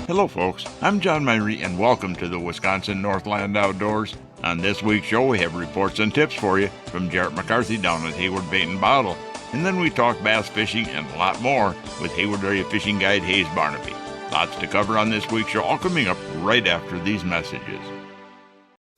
Hello folks, I'm John Myrie and welcome to the Wisconsin Northland Outdoors. On this week's show we have reports and tips for you from Jarrett McCarthy down at Hayward Bait and Bottle. And then we talk bass fishing and a lot more with Hayward area fishing guide Haze Barnaby. Lots to cover on this week's show, all coming up right after these messages.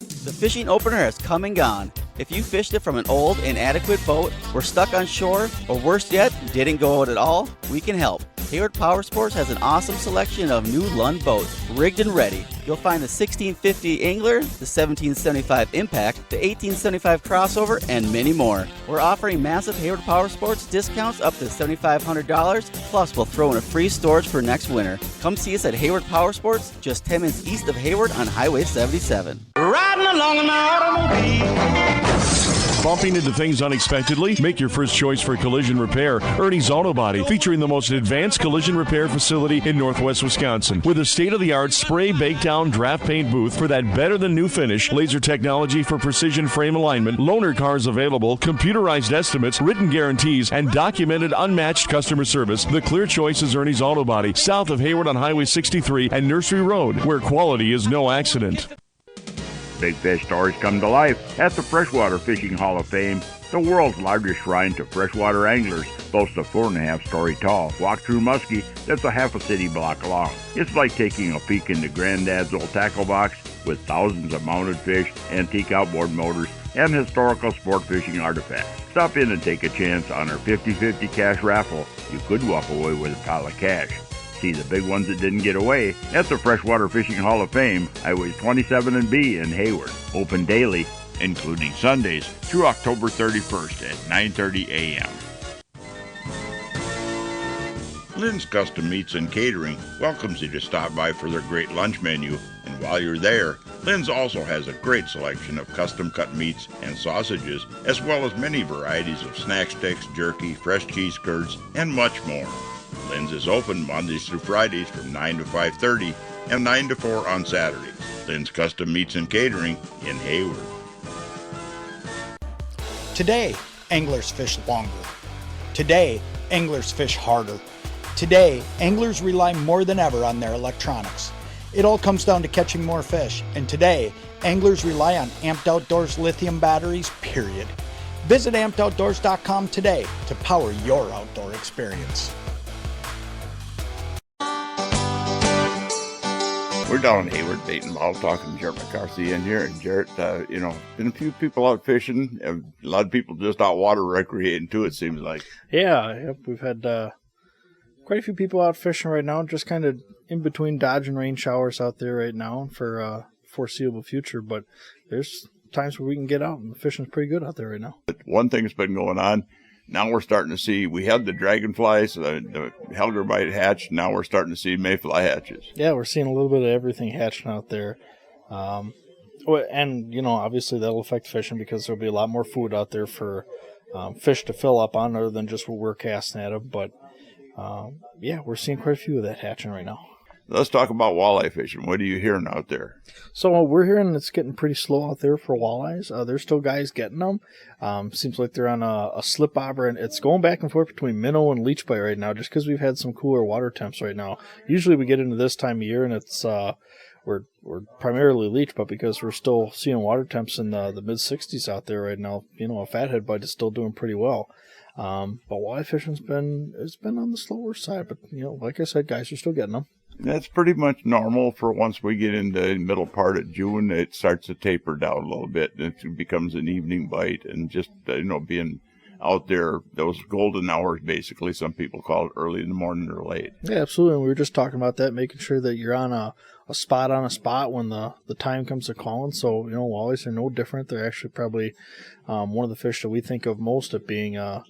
The fishing opener has come and gone. If you fished it from an old, inadequate boat, were stuck on shore, or worse yet, didn't go out at all, we can help. Hayward Power Sports has an awesome selection of new Lund boats, rigged and ready. You'll find the 1650 Angler, the 1775 Impact, the 1875 Crossover, and many more. We're offering massive Hayward Power Sports discounts up to $7,500, plus we'll throw in a free storage for next winter. Come see us at Hayward Power Sports, just 10 minutes east of Hayward on Highway 77. Riding along in my automobile. Bumping into things unexpectedly? Make your first choice for collision repair. Ernie's Auto Body, featuring the most advanced collision repair facility in Northwest Wisconsin. With a state-of-the-art spray bake down draft paint booth for that better-than-new finish, laser technology for precision frame alignment, loaner cars available, computerized estimates, written guarantees, and documented unmatched customer service, the clear choice is Ernie's Auto Body, south of Hayward on Highway 63 and Nursery Road, where quality is no accident. Big fish stories come to life at the Freshwater Fishing Hall of Fame. The world's largest shrine to freshwater anglers boasts a 4.5-story tall walk-through muskie that's a half a city block long. It's like taking a peek into Granddad's old tackle box with thousands of mounted fish, antique outboard motors, and historical sport fishing artifacts. Stop in and take a chance on our 50-50 cash raffle. You could walk away with a pile of cash. See the big ones that didn't get away at the Freshwater Fishing Hall of Fame, Highways 27 and B in Hayward. Open daily, including Sundays, through October 31st at 9:30 a.m. Lynn's Custom Meats and Catering welcomes you to stop by for their great lunch menu. And while you're there, Lynn's also has a great selection of custom-cut meats and sausages, as well as many varieties of snack sticks, jerky, fresh cheese curds, and much more. Lynn's is open Mondays through Fridays from 9 to 5:30 and 9 to 4 on Saturdays. Lynn's Custom Meats and Catering in Hayward. Today, anglers fish longer. Today, anglers fish harder. Today, anglers rely more than ever on their electronics. It all comes down to catching more fish, and today, anglers rely on Amped Outdoors lithium batteries, period. Visit ampedoutdoors.com today to power your outdoor experience. We're down in Hayward Bait and Bottle talking to Jarrett McCarthy in here. And Jarrett, been a few people out fishing. A lot of people just out water recreating too, it seems like. Yeah, we've had quite a few people out fishing right now, just kind of in between dodging rain showers out there right now for foreseeable future. But there's times where we can get out, and the fishing's pretty good out there right now. But one thing that's been going on, now we're starting to see, we had the dragonflies, the Helger bite hatch. Now we're starting to see mayfly hatches. Yeah, we're seeing a little bit of everything hatching out there. And, obviously that'll affect fishing because there'll be a lot more food out there for fish to fill up on other than just what we're casting at them. But, we're seeing quite a few of that hatching right now. Let's talk about walleye fishing. What are you hearing out there? So we're hearing it's getting pretty slow out there for walleyes. There's still guys getting them. Seems like they're on a slip bobber, and it's going back and forth between minnow and leech bite right now just because we've had some cooler water temps right now. Usually we get into this time of year and it's we're primarily leech, but because we're still seeing water temps in the mid-60s out there right now, a fathead bite is still doing pretty well. But walleye fishing's been on the slower side, but like I said, guys are still getting them. That's pretty much normal for once we get into the middle part of June. It starts to taper down a little bit. It becomes an evening bite, and just being out there, those golden hours, basically, some people call it early in the morning or late. Yeah, absolutely. And we were just talking about that, making sure that you're on a spot when the time comes to calling. So, walleyes are no different. They're actually probably one of the fish that we think of most at being a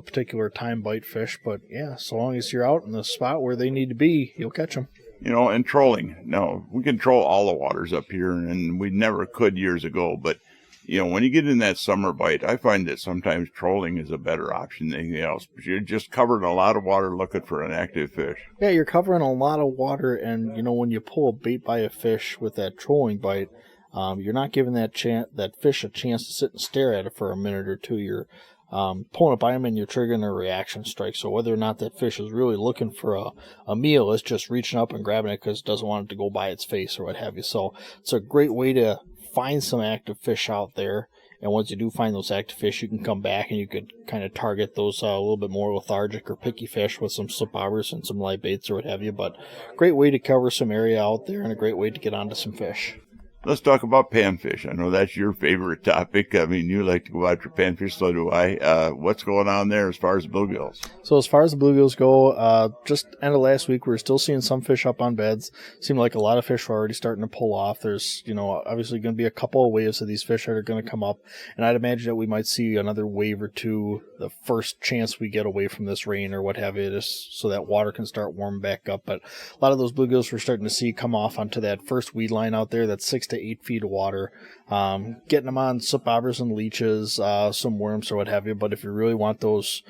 particular time bite fish. But yeah, so long as you're out in the spot where they need to be, you'll catch them. And trolling. No, we control all the waters up here, and we never could years ago. But, when you get in that summer bite, I find that sometimes trolling is a better option than anything else. You're just covering a lot of water looking for an active fish. Yeah, you're covering a lot of water, and, when you pull a bait by a fish with that trolling bite, you're not giving that fish a chance to sit and stare at it for a minute or two. You're pulling up by them and you're triggering a reaction strike. So whether or not that fish is really looking for a meal, it's just reaching up and grabbing it because it doesn't want it to go by its face or what have you. So it's a great way to find some active fish out there. And once you do find those active fish, you can come back and you could kind of target those a little bit more lethargic or picky fish with some slip bobbers and some live baits or what have you. But great way to cover some area out there and a great way to get onto some fish. Let's talk about panfish. I know that's your favorite topic. I mean, you like to go after panfish, so do I. What's going on there as far as bluegills? So as far as the bluegills go, just end of last week, we were still seeing some fish up on beds. Seemed like a lot of fish were already starting to pull off. There's, obviously going to be a couple of waves of these fish that are going to come up. And I'd imagine that we might see another wave or two the first chance we get away from this rain or what have you, just so that water can start warming back up. But a lot of those bluegills we're starting to see come off onto that first weed line out there. That's 6 to 8 feet of water, getting them on slip bobbers and leeches, some worms or what have you. But if you really want those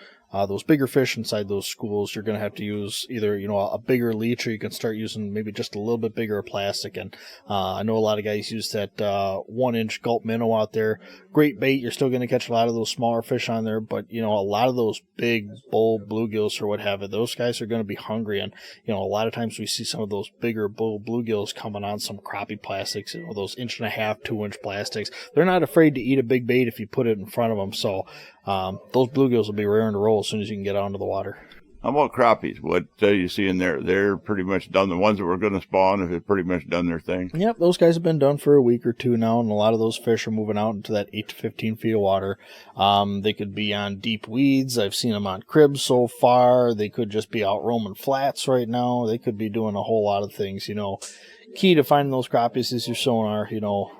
bigger fish inside those schools, you're going to have to use either, a bigger leech, or you can start using maybe just a little bit bigger plastic. And I know a lot of guys use that 1-inch gulp minnow out there. Great bait. You're still going to catch a lot of those smaller fish on there, but a lot of those big bull bluegills or what have you, those guys are going to be hungry. And a lot of times we see some of those bigger bull bluegills coming on some crappie plastics, those 1.5-inch, 2-inch plastics. They're not afraid to eat a big bait if you put it in front of them. So those bluegills will be raring to roll as soon as you can get out into the water. How about crappies? What you see in there? They're pretty much done. The ones that were going to spawn have pretty much done their thing. Yep, those guys have been done for a week or two now, and a lot of those fish are moving out into that 8 to 15 feet of water. They could be on deep weeds. I've seen them on cribs so far. They could just be out roaming flats right now. They could be doing a whole lot of things, Key to finding those crappies is your sonar,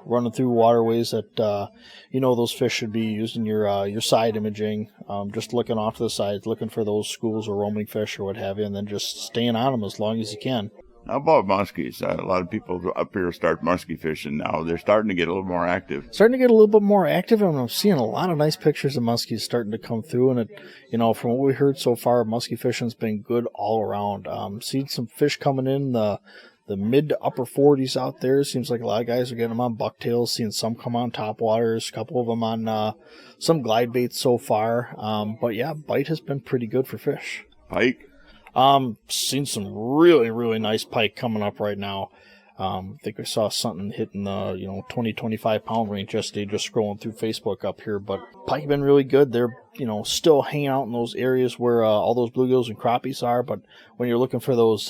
running through waterways that, those fish should be using your side imaging, just looking off to the side, looking for those schools or roaming fish or what have you, and then just staying on them as long as you can. How about muskies? A lot of people up here start muskie fishing now. They're starting to get a little more active. Starting to get a little bit more active, and I'm seeing a lot of nice pictures of muskies starting to come through. And it, from what we heard so far, muskie fishing's been good all around. Seen some fish coming in the mid to upper 40s out there. Seems like a lot of guys are getting them on bucktails, seeing some come on topwaters, a couple of them on some glide baits so far. But yeah, bite has been pretty good for fish. Pike? Seen some really, really nice pike coming up right now. I think I saw something hitting the 20-25 pound range yesterday, just scrolling through Facebook up here. But pike have been really good. They're still hanging out in those areas where all those bluegills and crappies are. But when you're looking for those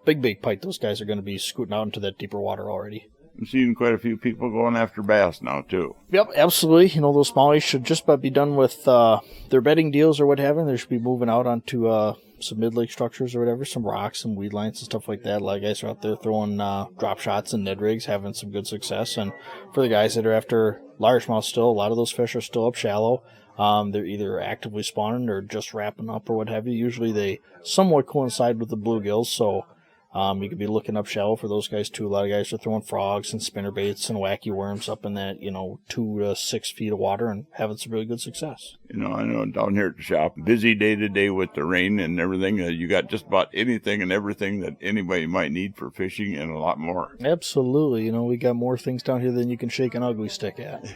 big pike, those guys are going to be scooting out into that deeper water already. I'm seeing quite a few people going after bass now too. Yep, absolutely. Those smallies should just about be done with their bedding deals or what have you. They should be moving out onto some mid-lake structures or whatever, some rocks, some weed lines and stuff like that. A lot of guys are out there throwing drop shots and Ned rigs, having some good success. And for the guys that are after largemouth still, a lot of those fish are still up shallow. They're either actively spawning or just wrapping up or what have you. Usually they somewhat coincide with the bluegills, so you could be looking up shallow for those guys too. A lot of guys are throwing frogs and spinnerbaits and wacky worms up in that 2 to 6 feet of water and having some really good success. I know down here at the shop, busy day to day with the rain and everything. You got just about anything and everything that anybody might need for fishing and a lot more. Absolutely. We got more things down here than you can shake an ugly stick at.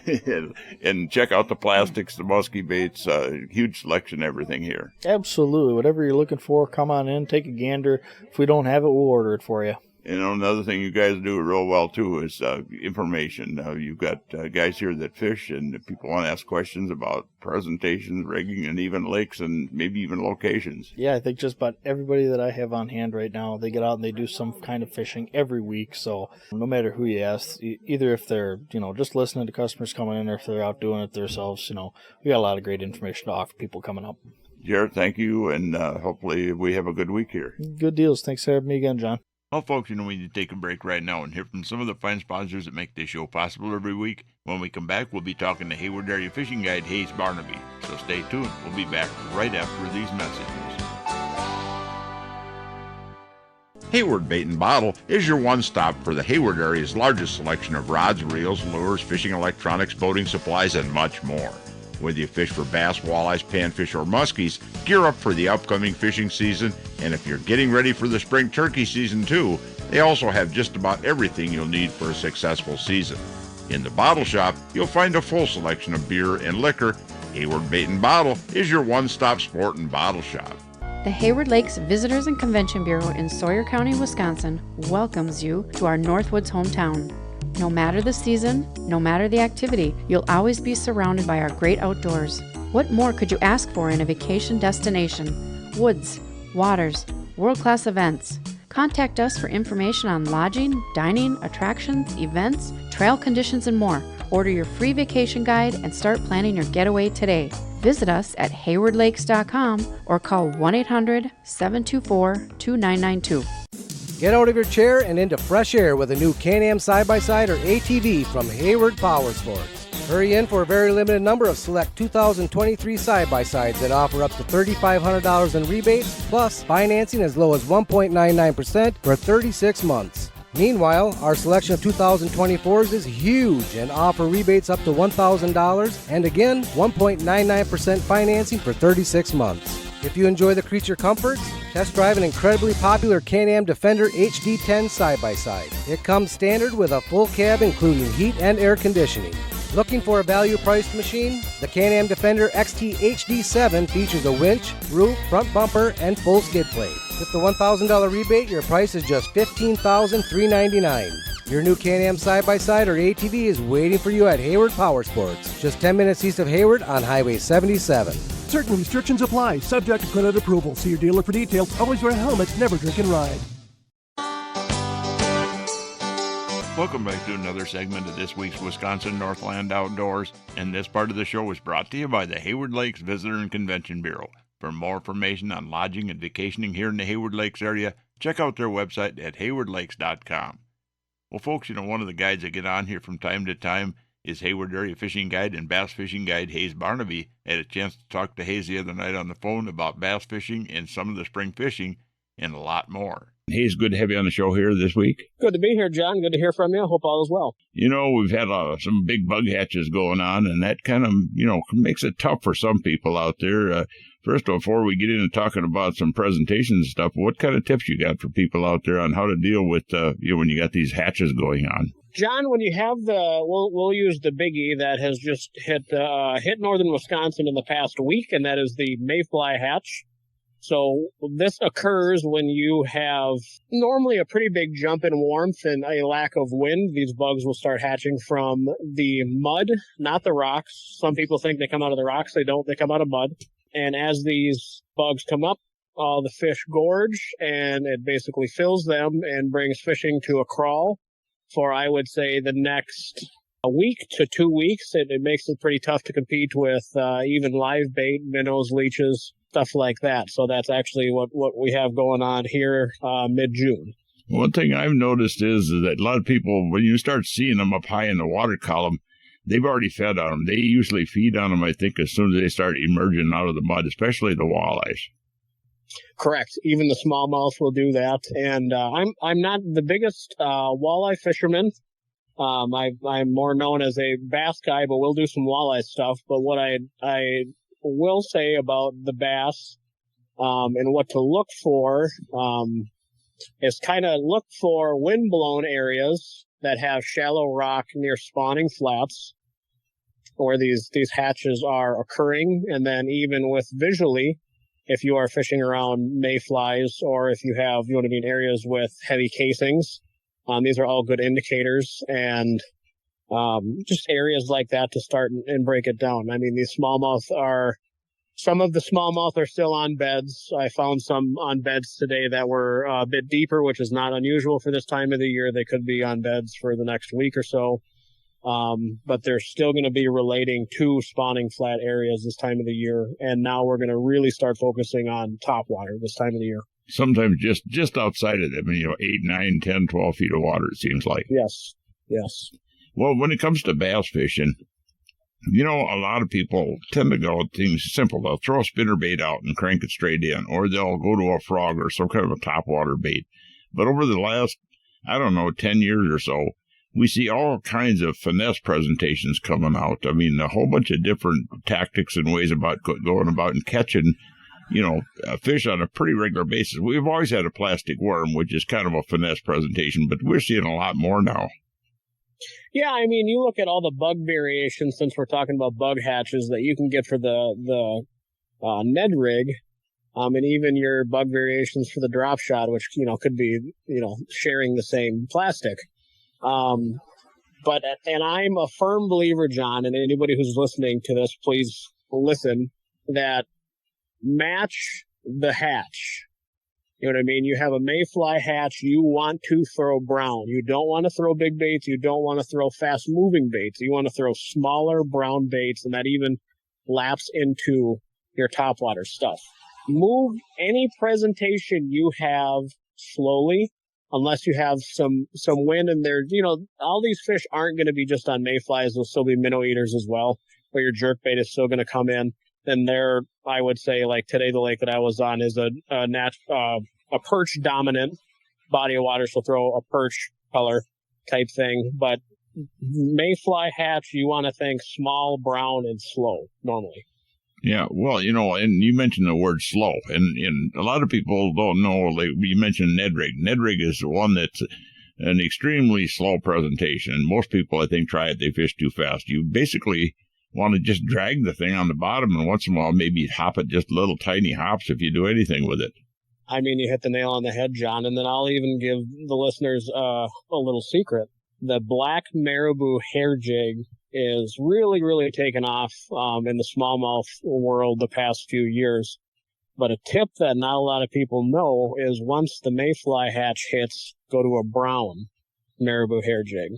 And check out the plastics, the musky baits, huge selection, everything here. Absolutely. Whatever you're looking for, come on in, take a gander. If we don't have it, we'll order it for you. Another thing you guys do real well, too, is information. You've got guys here that fish, and people want to ask questions about presentations, rigging, and even lakes and maybe even locations. Yeah, I think just about everybody that I have on hand right now, they get out and they do some kind of fishing every week. So no matter who you ask, either if they're, just listening to customers coming in or if they're out doing it themselves, we got a lot of great information to offer people coming up. Jarrett, thank you, and hopefully we have a good week here. Good deals. Thanks for having me again, John. Well, folks, we need to take a break right now and hear from some of the fine sponsors that make this show possible every week. When we come back, we'll be talking to Hayward Area Fishing Guide Haze Barnaby. So stay tuned. We'll be back right after these messages. Hayward Bait and Bottle is your one-stop for the Hayward area's largest selection of rods, reels, lures, fishing electronics, boating supplies, and much more. Whether you fish for bass, walleyes, panfish, or muskies, gear up for the upcoming fishing season. And if you're getting ready for the spring turkey season too, they also have just about everything you'll need for a successful season. In the bottle shop, you'll find a full selection of beer and liquor, Hayward Bait and Bottle is your one-stop sport and bottle shop. The Hayward Lakes Visitors and Convention Bureau in Sawyer County, Wisconsin welcomes you to our Northwoods hometown. No matter the season, no matter the activity, you'll always be surrounded by our great outdoors. What more could you ask for in a vacation destination? Woods, waters, world-class events. Contact us for information on lodging, dining, attractions, events, trail conditions, and more. Order your free vacation guide and start planning your getaway today. Visit us at haywardlakes.com or call 1-800-724-2992. Get out of your chair and into fresh air with a new Can-Am side-by-side or ATV from Hayward Power Sports. Hurry in for a very limited number of select 2023 side-by-sides that offer up to $3,500 in rebates, plus financing as low as 1.99% for 36 months. Meanwhile, our selection of 2024s is huge and offer rebates up to $1,000 and again, 1.99% financing for 36 months. If you enjoy the creature comforts, test drive an incredibly popular Can-Am Defender HD10 side-by-side. It comes standard with a full cab including heat and air conditioning. Looking for a value-priced machine? The Can-Am Defender XT HD7 features a winch, roof, front bumper, and full skid plate. With the $1,000 rebate, your price is just $15,399. Your new Can-Am side-by-side or ATV is waiting for you at Hayward Power Sports, just 10 minutes east of Hayward on Highway 77. Certain restrictions apply, subject to credit approval. See your dealer for details. Always wear a helmet, never drink and ride. Welcome back to another segment of this week's Wisconsin Northland Outdoors, and this part of the show is brought to you by the Hayward Lakes Visitor and Convention Bureau. For more information on lodging and vacationing here in the Hayward Lakes area, check out their website at haywardlakes.com. Well, folks, one of the guides that get on here from time to time is Hayward Area Fishing Guide and Bass Fishing Guide Haze Barnaby. I had a chance to talk to Haze the other night on the phone about bass fishing and some of the spring fishing and a lot more. Haze, good to have you on the show here this week. Good to be here, John. Good to hear from you. Hope all is well. We've had some big bug hatches going on, and that kind of, makes it tough for some people out there. First, before we get into talking about some presentations and stuff, what kind of tips you got for people out there on how to deal with, when you got these hatches going on? John, when you have we'll use the biggie that has just hit northern Wisconsin in the past week, and that is the mayfly hatch. So this occurs when you have normally a pretty big jump in warmth and a lack of wind. These bugs will start hatching from the mud, not the rocks. Some people think they come out of the rocks. They don't. They come out of mud. And as these bugs come up, all the fish gorge, and it basically fills them and brings fishing to a crawl for, I would say, the next a week to 2 weeks. It makes it pretty tough to compete with even live bait, minnows, leeches, stuff like that. So that's actually what we have going on here mid-June. One thing I've noticed is that a lot of people, when you start seeing them up high in the water column, they've already fed on them. They usually feed on them, I think, as soon as they start emerging out of the mud, especially the walleyes. Correct. Even the smallmouth will do that. And I'm not the biggest walleye fisherman. I'm more known as a bass guy, but we'll do some walleye stuff. But what I will say about the bass and what to look for is kind of look for wind-blown areas that have shallow rock near spawning flats where these hatches are occurring. And then even with visually, if you are fishing around mayflies or if you have, areas with heavy casings, these are all good indicators. And just areas like that to start and break it down. I mean, some of the smallmouth are still on beds. I found some on beds today that were a bit deeper, which is not unusual for this time of the year. They could be on beds for the next week or so. But they're still going to be relating to spawning flat areas this time of the year. And now we're going to really start focusing on topwater this time of the year. Sometimes just outside of them, 8, 9, 10, 12 feet of water, it seems like. Yes. Well, when it comes to bass fishing, a lot of people tend to go things simple. They'll throw a spinnerbait out and crank it straight in, or they'll go to a frog or some kind of a topwater bait. But over the last, 10 years or so, we see all kinds of finesse presentations coming out. I mean, a whole bunch of different tactics and ways about going about and catching, fish on a pretty regular basis. We've always had a plastic worm, which is kind of a finesse presentation, but we're seeing a lot more now. Yeah, I mean, you look at all the bug variations, since we're talking about bug hatches, that you can get for the Ned rig, and even your bug variations for the drop shot, which, could be, sharing the same plastic. And I'm a firm believer, John, and anybody who's listening to this, please listen, that match the hatch. You know what I mean? You have a mayfly hatch. You want to throw brown. You don't want to throw big baits. You don't want to throw fast-moving baits. You want to throw smaller brown baits, and that even laps into your topwater stuff. Move any presentation you have slowly, unless you have some wind, and there, all these fish aren't going to be just on mayflies. They'll still be minnow eaters as well, where your jerkbait is still going to come in. Then there, I would say, like today, the lake that I was on is a perch dominant body of water, so throw a perch color type thing. But mayfly hatch, you want to think small, brown, and slow normally. Yeah, well, and you mentioned the word slow, and a lot of people don't know, like you mentioned Ned rig. Ned rig is the one that's an extremely slow presentation. Most people, I think, try it, they fish too fast. You basically want to just drag the thing on the bottom, and once in a while maybe hop it just little tiny hops if you do anything with it. I mean, you hit the nail on the head, John, and then I'll even give the listeners a little secret. The black marabou hair jig is really, really taken off in the smallmouth world the past few years. But a tip that not a lot of people know is once the mayfly hatch hits, go to a brown marabou hair jig.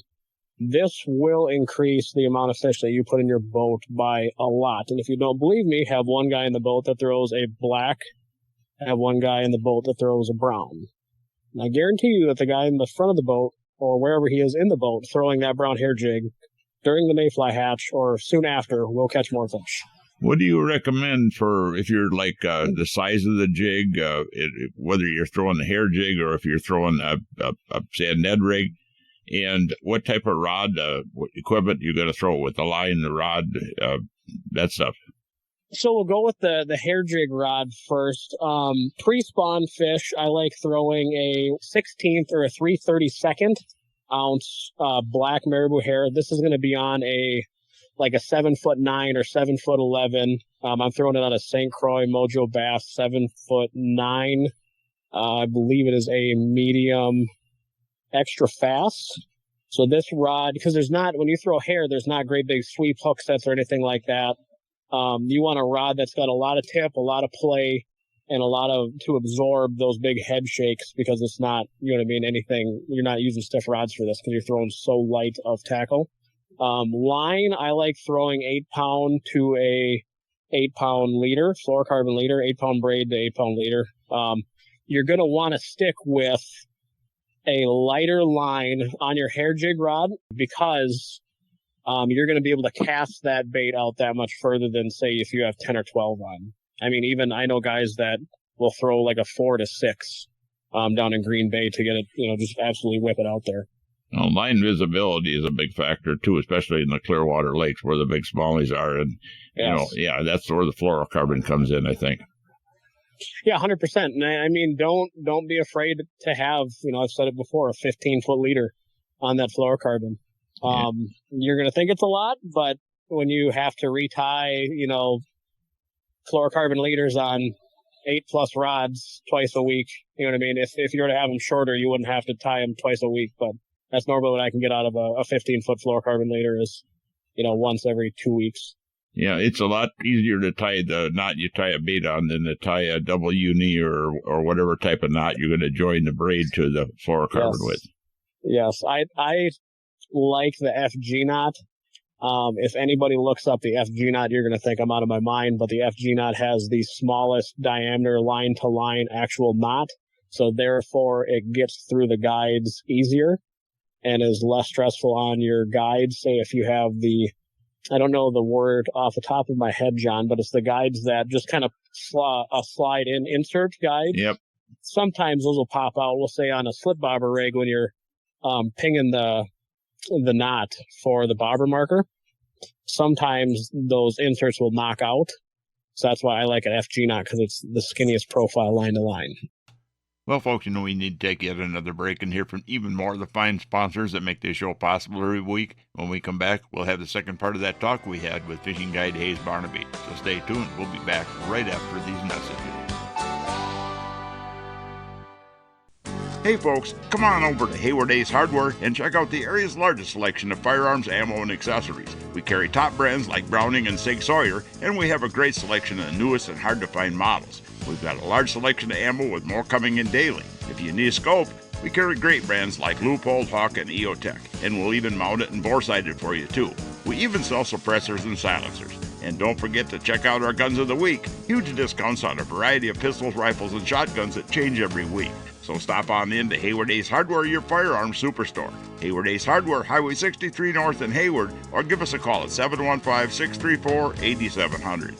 This will increase the amount of fish that you put in your boat by a lot. And if you don't believe me, have one guy in the boat that throws a black, have one guy in the boat that throws a brown. And I guarantee you that the guy in the front of the boat, or wherever he is in the boat, throwing that brown hair jig during the mayfly hatch or soon after, will catch more fish. What do you recommend for if you're like the size of the jig, whether you're throwing the hair jig or if you're throwing say a Ned rig, and what type of rod, what equipment you're going to throw it with, the line, the rod, that stuff? So we'll go with the hair jig rod first. Pre-spawn fish, I like throwing a 16th or a 3/32 ounce black marabou hair. This is going to be on a 7'9" or 7'11". I'm throwing it on a St. Croix Mojo Bass 7'9". I believe it is a medium extra fast. So this rod, because when you throw hair, there's not great big sweep hook sets or anything like that. You want a rod that's got a lot of tip, a lot of play, and to absorb those big head shakes, because it's not, anything, you're not using stiff rods for this because you're throwing so light of tackle. Line, I like throwing 8-pound to a 8-pound leader, fluorocarbon leader, 8-pound braid to 8-pound leader. You're going to want to stick with a lighter line on your hair jig rod, because you're going to be able to cast that bait out that much further than, say, if you have 10 or 12 on. I mean, even I know guys that will throw like a 4 to 6 down in Green Bay to get it, just absolutely whip it out there. Well, line visibility is a big factor too, especially in the Clearwater lakes where the big smallies are, and that's where the fluorocarbon comes in, I think. Yeah, 100%. And I mean, don't be afraid to have, I've said it before, a 15-foot leader on that fluorocarbon. You're going to think it's a lot, but when you have to retie, fluorocarbon leaders on 8+ rods twice a week, you know what I mean? If you were to have them shorter, you wouldn't have to tie them twice a week, but that's normally what I can get out of a 15-foot fluorocarbon leader is, once every 2 weeks. Yeah, it's a lot easier to tie the knot you tie a bait on than to tie a double uni or whatever type of knot you're going to join the braid to the fluorocarbon with. Yes, I like the FG knot. If anybody looks up the FG knot, you're going to think I'm out of my mind, but the FG knot has the smallest diameter line-to-line actual knot, so therefore it gets through the guides easier and is less stressful on your guides. Say if you have I don't know the word off the top of my head, John, but it's the guides that just kind of slide in insert guide. Yep. Sometimes those will pop out. We'll say on a slip bobber rig when you're pinging the knot for the bobber marker. Sometimes those inserts will knock out. So that's why I like an FG knot, because it's the skinniest profile line to line. Well, folks, we need to take yet another break and hear from even more of the fine sponsors that make this show possible every week. When we come back, we'll have the second part of that talk we had with fishing guide Haze Barnaby. So stay tuned. We'll be back right after these messages. Hey folks, come on over to Hayward Ace Hardware and check out the area's largest selection of firearms, ammo, and accessories. We carry top brands like Browning and Sig Sauer, and we have a great selection of the newest and hard-to-find models. We've got a large selection of ammo with more coming in daily. If you need a scope, we carry great brands like Leupold, Hawk, and EOTech, and we'll even mount it and bore-sight it for you too. We even sell suppressors and silencers. And don't forget to check out our Guns of the Week. Huge discounts on a variety of pistols, rifles, and shotguns that change every week. So stop on in to Hayward Ace Hardware, your firearms superstore. Hayward Ace Hardware, Highway 63 North in Hayward, or give us a call at 715-634-8700.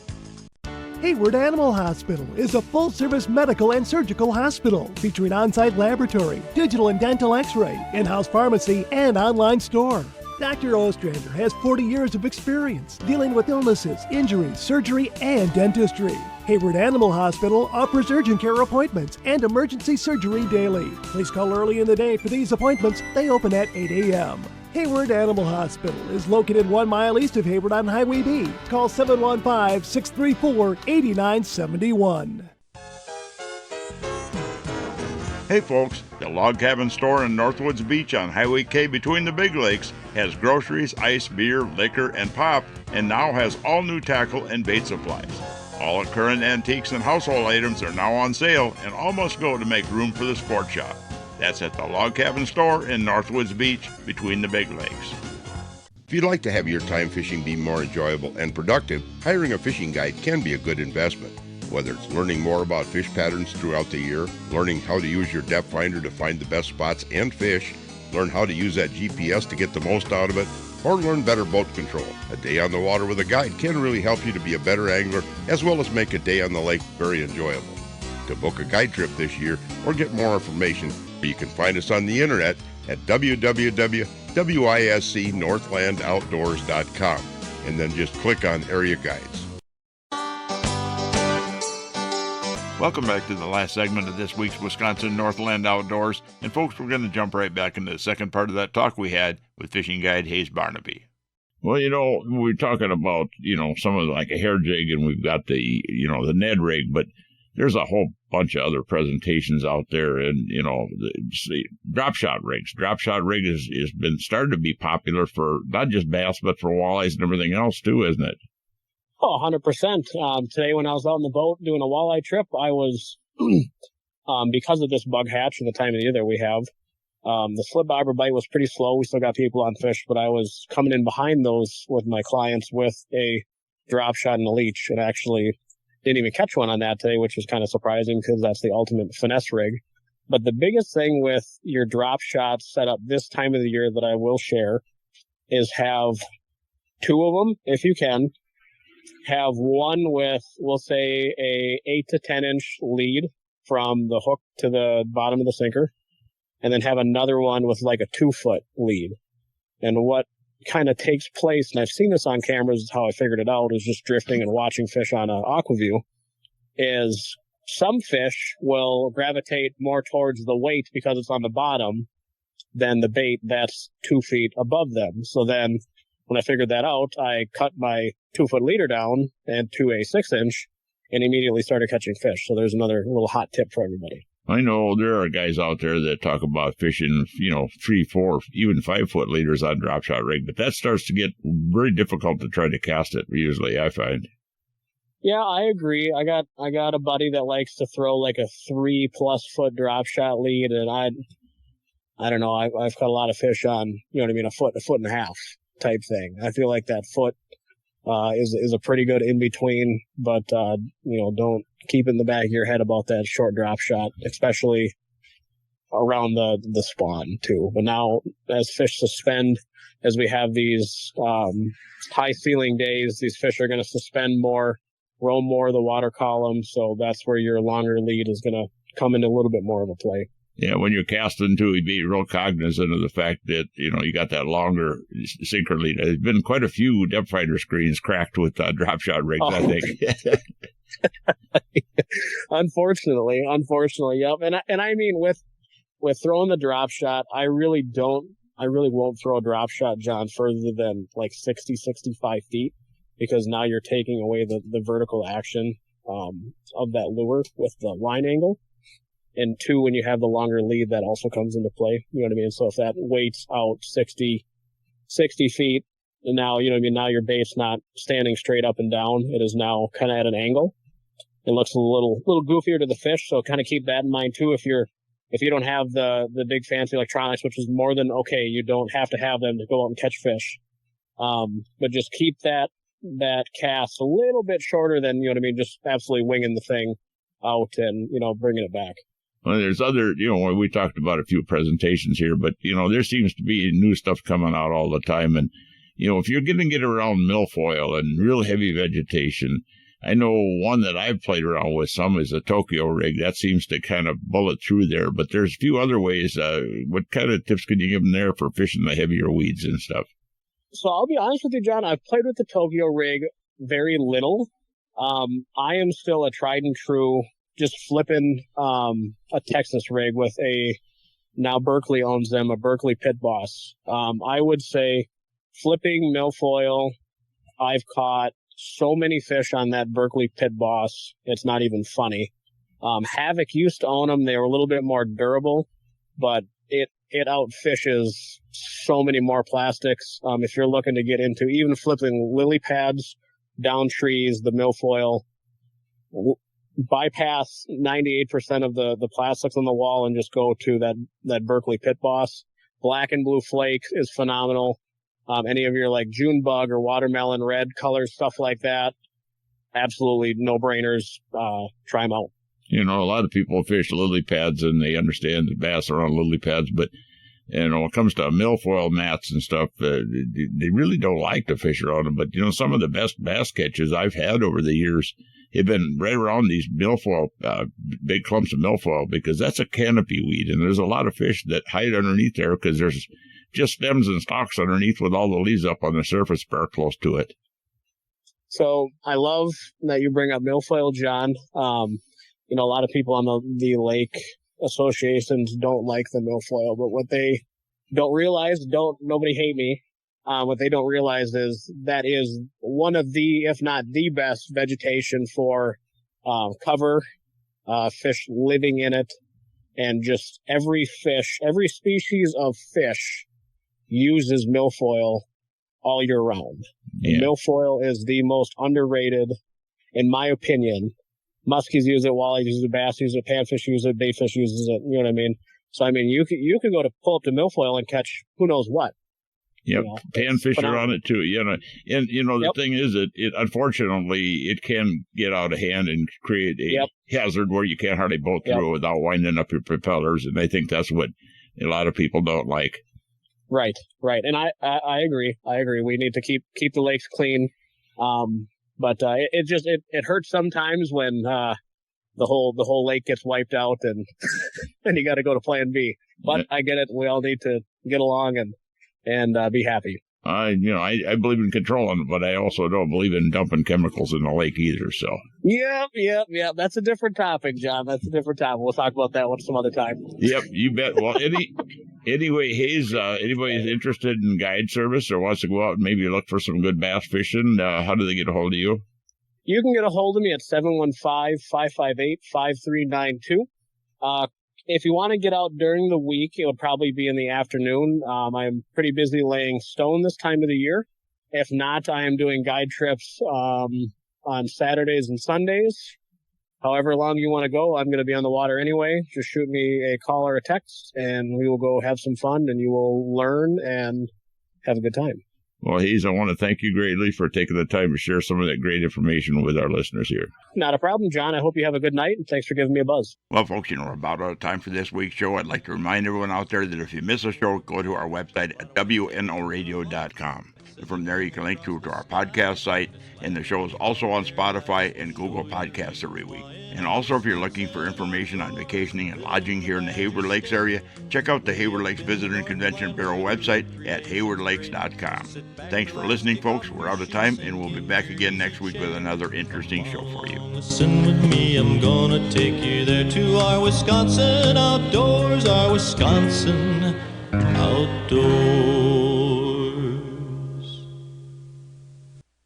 Hayward Animal Hospital is a full-service medical and surgical hospital featuring on-site laboratory, digital and dental x-ray, in-house pharmacy, and online store. Dr. Ostrander has 40 years of experience dealing with illnesses, injuries, surgery, and dentistry. Hayward Animal Hospital offers urgent care appointments and emergency surgery daily. Please call early in the day for these appointments. They open at 8 a.m. Hayward Animal Hospital is located 1 mile east of Hayward on Highway B. Call 715-634-8971. Hey folks, the Log Cabin Store in Northwoods Beach on Highway K between the Big Lakes has groceries, ice, beer, liquor, and pop, and now has all new tackle and bait supplies. All current antiques and household items are now on sale, and all must go to make room for the sport shop. That's at the Log Cabin Store in Northwoods Beach between the Big Lakes. If you'd like to have your time fishing be more enjoyable and productive, hiring a fishing guide can be a good investment. Whether it's learning more about fish patterns throughout the year, learning how to use your depth finder to find the best spots and fish, learn how to use that GPS to get the most out of it, or learn better boat control. A day on the water with a guide can really help you to be a better angler, as well as make a day on the lake very enjoyable. To book a guide trip this year or get more information, you can find us on the internet at www.wiscnorthlandoutdoors.com, and then just click on Area Guides. Welcome back to the last segment of this week's Wisconsin Northland Outdoors. And folks, we're going to jump right back into the second part of that talk we had with fishing guide Haze Barnaby. Well, we're talking about, some of like a hair jig, and we've got the Ned rig, but there's a whole bunch of other presentations out there, and, the drop shot rigs. Drop shot rig has been started to be popular for not just bass, but for walleyes and everything else too, isn't it? Oh, 100%. Today when I was out on the boat doing a walleye trip, I was, because of this bug hatch and the time of the year that we have, the slip bobber bite was pretty slow. We still got people on fish, but I was coming in behind those with my clients with a drop shot and a leech, and actually didn't even catch one on that today, which was kind of surprising because that's the ultimate finesse rig. But the biggest thing with your drop shots set up this time of the year that I will share is have 2 of them, if you can. Have one with, we'll say, a 8 to 10 inch lead from the hook to the bottom of the sinker, and then have another one with like a 2-foot lead. And what kind of takes place, and I've seen this on cameras, is how I figured it out, is just drifting and watching fish on an aquaview, is some fish will gravitate more towards the weight because it's on the bottom than the bait that's 2 feet above them. So then when I figured that out, I cut my 2-foot leader down and to a 6-inch and immediately started catching fish. So there's another little hot tip for everybody. I know there are guys out there that talk about fishing, 3, 4, even 5-foot leaders on drop shot rig, but that starts to get very difficult to try to cast it, usually, I find. Yeah, I agree. I got a buddy that likes to throw like a 3+ foot drop shot lead, and I don't know, I've caught a lot of fish on, a foot and a half type thing. I feel like that foot is a pretty good in between, but don't keep in the back of your head about that short drop shot, especially around the spawn too. But now as fish suspend, as we have these high ceiling days, these fish are going to suspend more, roam more of the water column, so that's where your longer lead is going to come into a little bit more of a play. Yeah, when you're casting too, you'd be real cognizant of the fact that, you got that longer sinker lead. There's been quite a few depth finder screens cracked with drop shot rigs, I think. Unfortunately, yep. And I mean, with throwing the drop shot, I really won't throw a drop shot, John, further than like 60, 65 feet, because now you're taking away the vertical action of that lure with the line angle. And two, when you have the longer lead, that also comes into play. You know what I mean? So if that wait's out 60 feet, and now, you know what I mean, now your bait's not standing straight up and down. It is now kind of at an angle. It looks a little goofier to the fish. So kind of keep that in mind too. If you don't have the big fancy electronics, which is more than okay, you don't have to have them to go out and catch fish. But just keep that cast a little bit shorter than, you know what I mean, just absolutely winging the thing out and, you know, bringing it back. Well, there's other, you know, we talked about a few presentations here, but, you know, there seems to be new stuff coming out all the time. And, you know, if you're going to get around milfoil and real heavy vegetation, I know one that I've played around with some is a Tokyo rig. That seems to kind of bullet through there, but there's a few other ways. What kind of tips could you give them there for fishing the heavier weeds and stuff? So I'll be honest with you, John, I've played with the Tokyo rig very little. I am still a tried and true, just flipping a Texas rig with now Berkeley owns them, a Berkeley Pit Boss. I would say flipping milfoil, I've caught so many fish on that Berkeley Pit Boss, it's not even funny. Havoc used to own them. They were a little bit more durable, but it outfishes so many more plastics. If you're looking to get into even flipping lily pads down trees, the milfoil, bypass 98% of the plastics on the wall and just go to that Berkeley Pit Boss. Black and blue flake is phenomenal. Any of your like June bug or watermelon red colors, stuff like that, absolutely no-brainers. Try them out. You know, a lot of people fish lily pads and they understand the bass are on lily pads, but, you know, when it comes to milfoil mats and stuff, they really don't like to fish around them. But, you know, some of the best bass catches I've had over the years have been right around these milfoil, big clumps of milfoil, because that's a canopy weed. And there's a lot of fish that hide underneath there because there's just stems and stalks underneath with all the leaves up on the surface bare close to it. So I love that you bring up milfoil, John. You know, a lot of people on the lake associations don't like the milfoil, but what they don't realize, nobody hate me. What they don't realize is that is one of the, if not the best vegetation for cover, fish living in it, and just every species of fish uses milfoil all year round. Yeah. Milfoil is the most underrated, in my opinion. Muskies use it, walleyes use it, bass use it, panfish use it, baitfish uses it. You know what I mean? So I mean, you could go to pull up to milfoil and catch who knows what. Yep, you know, panfish are on it too. You know, and you know the thing is that it unfortunately it can get out of hand and create a hazard where you can't hardly boat through it without winding up your propellers. And I think that's what a lot of people don't like. Right, and I agree. We need to keep the lakes clean. But it hurts sometimes when the whole lake gets wiped out and and you got to go to Plan B. But I get it. We all need to get along and be happy. I believe in controlling it, but I also don't believe in dumping chemicals in the lake either. So. Yep. That's a different topic, John. That's a different topic. We'll talk about that one some other time. Yep, you bet. Well, anyway, Haze, anybody's interested in guide service or wants to go out and maybe look for some good bass fishing, how do they get a hold of you? You can get a hold of me at 715-558-5392. If you want to get out during the week, it would probably be in the afternoon. I'm pretty busy laying stone this time of the year. If not, I am doing guide trips on Saturdays and Sundays. However long you want to go, I'm going to be on the water anyway. Just shoot me a call or a text, and we will go have some fun, and you will learn and have a good time. Well, Haze, I want to thank you greatly for taking the time to share some of that great information with our listeners here. Not a problem, John. I hope you have a good night, and thanks for giving me a buzz. Well, folks, we're about out of time for this week's show. I'd like to remind everyone out there that if you miss a show, go to our website at wnoradio.com. From there, you can link to our podcast site, and the show is also on Spotify and Google Podcasts every week. And also, if you're looking for information on vacationing and lodging here in the Hayward Lakes area, check out the Hayward Lakes Visitor and Convention Bureau website at haywardlakes.com. Thanks for listening, folks. We're out of time, and we'll be back again next week with another interesting show for you. Listen with me, I'm gonna take you there to our Wisconsin outdoors, our Wisconsin outdoors.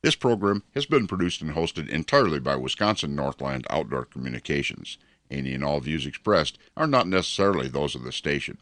This program has been produced and hosted entirely by Wisconsin Northland Outdoor Communications. Any and all views expressed are not necessarily those of the station.